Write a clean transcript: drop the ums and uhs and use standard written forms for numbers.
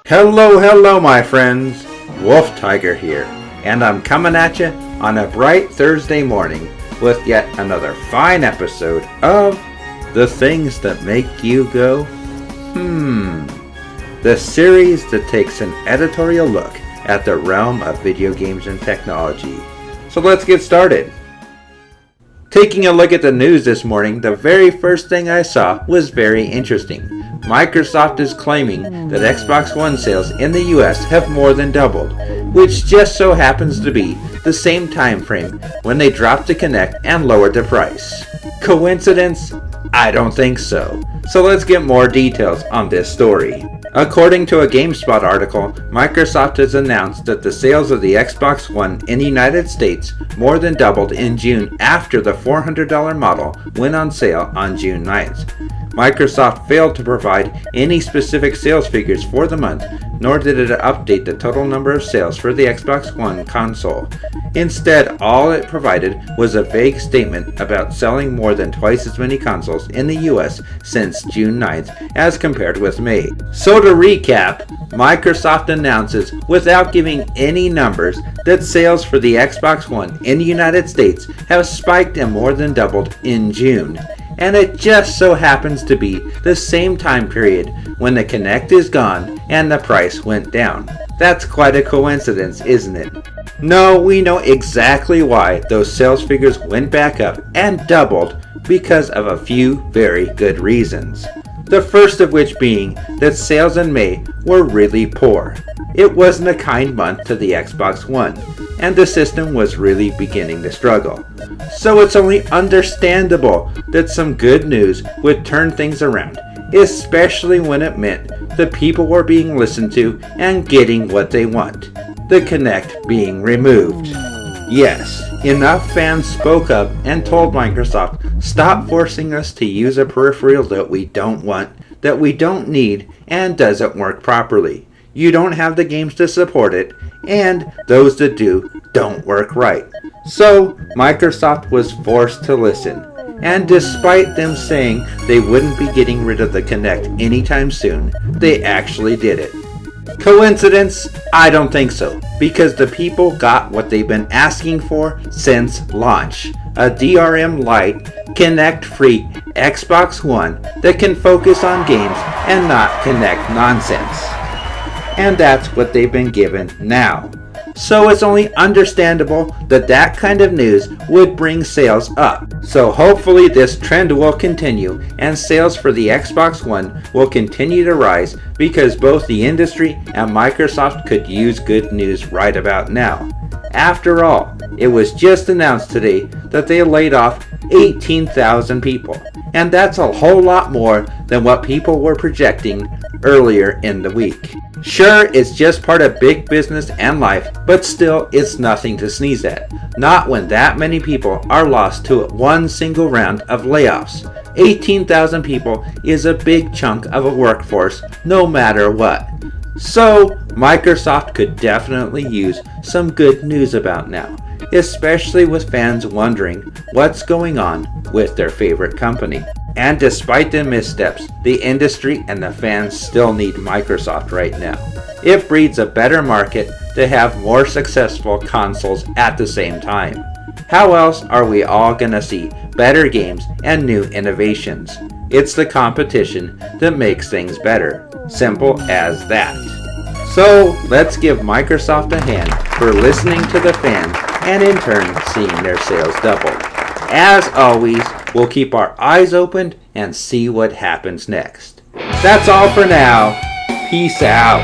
Hello, my friends. Wolf Tiger here, and I'm coming at you on a bright Thursday morning with yet another fine episode of The Things That Make You Go, the series that takes an editorial look at the realm of video games and technology. So let's get started. Taking a look at the news this morning, the very first thing I saw was very interesting. Microsoft is claiming that Xbox One sales in the US have more than doubled, which just so happens to be the same time frame when they dropped the Kinect and lowered the price. Coincidence? I don't think so. So let's get more details on this story. According to a Gamespot article, Microsoft has announced that the sales of the Xbox One in the United States more than doubled in June after the $400 model went on sale on June 9th. Microsoft failed to provide any specific sales figures for the month, nor did it update the total number of sales for the Xbox One console. Instead, all it provided was a vague statement about selling more than twice as many consoles in the US since June 9th as compared with May. So to recap, Microsoft announces, without giving any numbers, that sales for the Xbox One in the United States have spiked and more than doubled in June. And it just so happens to be the same time period when the Kinect is gone and the price went down. That's quite a coincidence, isn't it? No, we know exactly why those sales figures went back up and doubled, because of a few very good reasons. The first of which being that sales in May were really poor. It wasn't a kind month to the Xbox One, and the system was really beginning to struggle. So it's only understandable that some good news would turn things around, especially when it meant the people were being listened to and getting what they want, the Kinect being removed. Yes, enough fans spoke up and told Microsoft, stop forcing us to use a peripheral that we don't want, that we don't need, and doesn't work properly. You don't have the games to support it, and those that do don't work right. So Microsoft was forced to listen, and despite them saying they wouldn't be getting rid of the Kinect anytime soon, they actually did it. Coincidence? I don't think so, because the people got what they've been asking for since launch. A DRM Lite, Kinect-free Xbox One that can focus on games and not Kinect nonsense. And that's what they've been given now. So it's only understandable that that kind of news would bring sales up. So hopefully this trend will continue and sales for the Xbox One will continue to rise, because both the industry and Microsoft could use good news right about now. After all, it was just announced today that they laid off 18,000 people, and that's a whole lot more than what people were projecting earlier in the week. Sure, it's just part of big business and life, but still, it's nothing to sneeze at. Not when that many people are lost to one single round of layoffs. 18,000 people is a big chunk of a workforce, no matter what. So, Microsoft could definitely use some good news about now, especially with fans wondering what's going on with their favorite company. And despite the missteps, the industry and the fans still need Microsoft right now. It breeds a better market to have more successful consoles at the same time. How else are we all gonna see better games and new innovations? It's the competition that makes things better. Simple as that. So let's give Microsoft a hand for listening to the fans and in turn seeing their sales double. As always, we'll keep our eyes open and see what happens next. That's all for now. Peace out.